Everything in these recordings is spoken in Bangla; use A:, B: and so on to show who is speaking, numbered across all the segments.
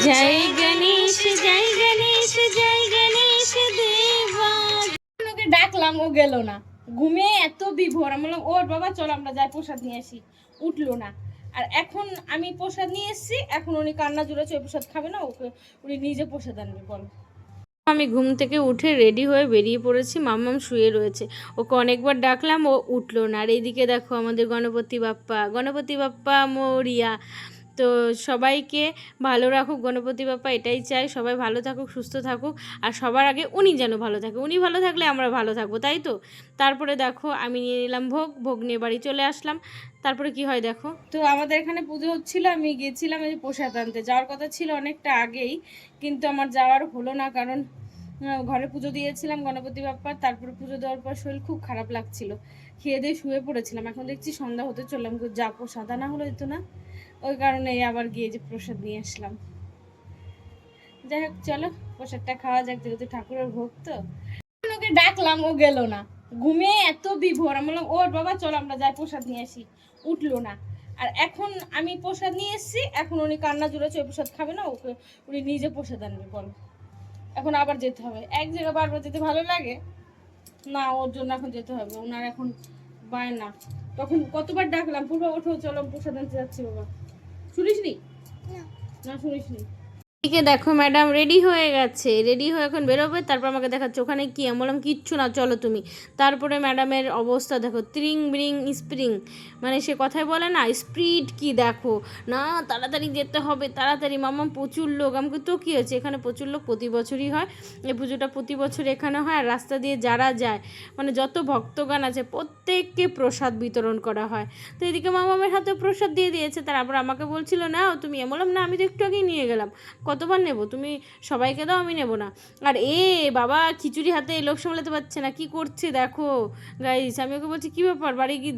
A: জয় গণেশ জয় গণেশ জয় গণেশ দেবা। ওকে ডাকলাম, ও গেল না, ঘুমিয়ে এত বিভোর। আমি বললাম ওর বাবা চলো আমরা যাই প্রসাদ নিয়ে আসি, উঠলো না। আর এখন আমি প্রসাদ নিয়ে এসেছি, এখন উনি কান্না জুড়েছে, ওই প্রসাদ খাবে না, ওকে উনি নিজে প্রসাদ আনবে। বলো। আমি ঘুম থেকে উঠে রেডি হয়ে বেরিয়ে পড়েছি, মাম্মাম শুয়ে রয়েছে, ওকে অনেকবার ডাকলাম, ও উঠলো না। আর এইদিকে দেখো আমাদের গণপতি বাপ্পা মরিয়া। তো সবাইকে ভালো রাখুক গণপতি বাপ্পা, এটাই চাই, সবাই ভালো থাকুক সুস্থ থাকুক। আর সবার আগে উনি যেন ভালো থাকে, উনি ভালো থাকলে আমরা ভালো থাকবো, তাই তো। তারপরে দেখো আমি নিয়ে নিলাম ভোগ নিয়ে বাড়ি চলে আসলাম। তারপরে কি হয় দেখো, তো আমাদের এখানে পুজো হচ্ছিল, আমি গেছিলাম এই প্রসাদ আনতে। যাওয়ার কথা ছিল অনেকটা আগেই, কিন্তু আমার যাওয়ার হলো না, কারণ ঘরে পুজো দিয়েছিলাম গণপতি বাপ্পার। তারপরে পুজো দেওয়ার পর শরীর খুব খারাপ লাগছিল, খেয়ে দিয়ে শুয়ে পড়েছিলাম। এখন দেখছি সন্ধ্যা হতে চললাম, যা প্রসাদ আনা হলো হতো না, ওই কারণে আবার গিয়ে যে প্রসাদ নিয়ে আসলাম। যাই হোক চলো প্রসাদটা খাওয়া যাক, যেহেতু ঠাকুরের ভোগ। তো ওকে ডাকলাম, ও গেল না, ঘুমিয়ে এত বিভোর। আমি বললাম ওর বাবা চলো আমরা যাই প্রসাদ নিয়ে আসি, উঠলো না। আর এখন আমি প্রসাদ নিয়ে এসেছি, এখন উনি কান্না জুড়েছে, ওই প্রসাদ খাবে না, ওকে উনি নিজে প্রসাদ আনবে। বলো। এখন আবার যেতে হবে, এক জায়গায় বারবার যেতে ভালো লাগে না, ওর জন্য এখন যেতে হবে। ওনার এখন বায়না, তখন কতবার ডাকলাম পূর্বা ওঠো চলো প্রসাদ আনতে যাচ্ছি। বাবা শুনিসনি? না শুনিসনি। এদিকে দেখো ম্যাডাম রেডি হয়ে গেছে, রেডি হয়ে এখন বেরোবে। তারপর আমাকে দেখাচ্ছে ওখানে কি, আমি বললাম কিচ্ছু না চলো তুমি। তারপরে ম্যাডামের অবস্থা দেখো, ত্রিং ব্রিং স্প্রিং, মানে সে কথায় বলে না স্পিড কি দেখো না, তাড়াতাড়ি যেতে হবে তাড়াতাড়ি। মাম্মা প্রচুর লোক, আমাকে তো কী হয়েছে, এখানে প্রচুর লোক প্রতি বছরই হয়, এই পুজোটা প্রতি বছর এখানে হয়। আর রাস্তা দিয়ে যারা যায়, মানে যত ভক্তগণ আছে প্রত্যেককে প্রসাদ বিতরণ করা হয়। তো এদিকে মামামের হাতে প্রসাদ দিয়ে দিয়েছে, তারপর আমাকে বলছিল না তুমি, বললাম না আমি তো একটু আগেই নিয়ে গেলাম, কতবার নেব, তুমি সবাইকে দাও, আমি নেব না। আর বাবা খিচুড়ি হাতে লোক সামলাতে পারছে না, কি করছে দেখো গাইস। আমি ওকে বলছি কী ব্যাপার,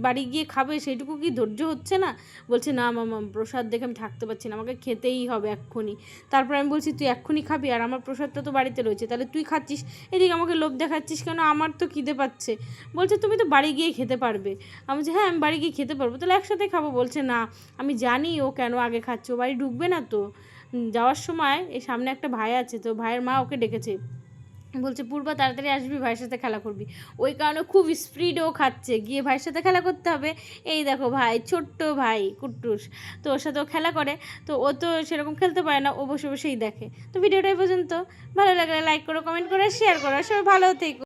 A: বাড়ি গিয়ে খাবে, সেইটুকু কি ধৈর্য হচ্ছে না? বলছে না মামা প্রসাদ দেখে আমি থাকতে পারছি না, আমাকে খেতেই হবে এক্ষুনি। তারপর আমি বলছি তুই এক্ষুনি খাবি, আর আমার প্রসাদটা তো বাড়িতে রয়েছে, তাহলে তুই খাচ্ছিস, এদিকে আমাকে লোভ দেখাচ্ছিস কেন, আমার তো খিদে পাচ্ছে। বলছে তুমি তো বাড়ি গিয়ে খেতে পারবে। আমি বলছি হ্যাঁ আমি বাড়ি গিয়ে খেতে পারবো, তাহলে একসাথে খাবো। বলছে না আমি জানি ও কেন আগে খাচ্ছে, ও বাড়ি ঢুকবে না তো। যাওয়ার সময় এই সামনে একটা ভাই আছে, তো ভাইয়ের মা ওকে ডেকেছে, বলছে পূর্বা তাড়াতাড়ি আসবি, ভাইয়ের সাথে খেলা করবি। ওই কারণে খুব স্পিডও খাচ্ছে, গিয়ে ভাইয়ের সাথে খেলা করতে হবে। এই দেখো ভাই, ছোট্ট ভাই কুট্টুস, তো ওর সাথেও খেলা করে। তো ও তো সেরকম খেলতে পারে না, ও বসে বসেই দেখে। তো ভিডিওটা এই পর্যন্ত, ভালো লাগলে লাইক করো, কমেন্ট করো, শেয়ার করো, সবাই ভালো থেকো।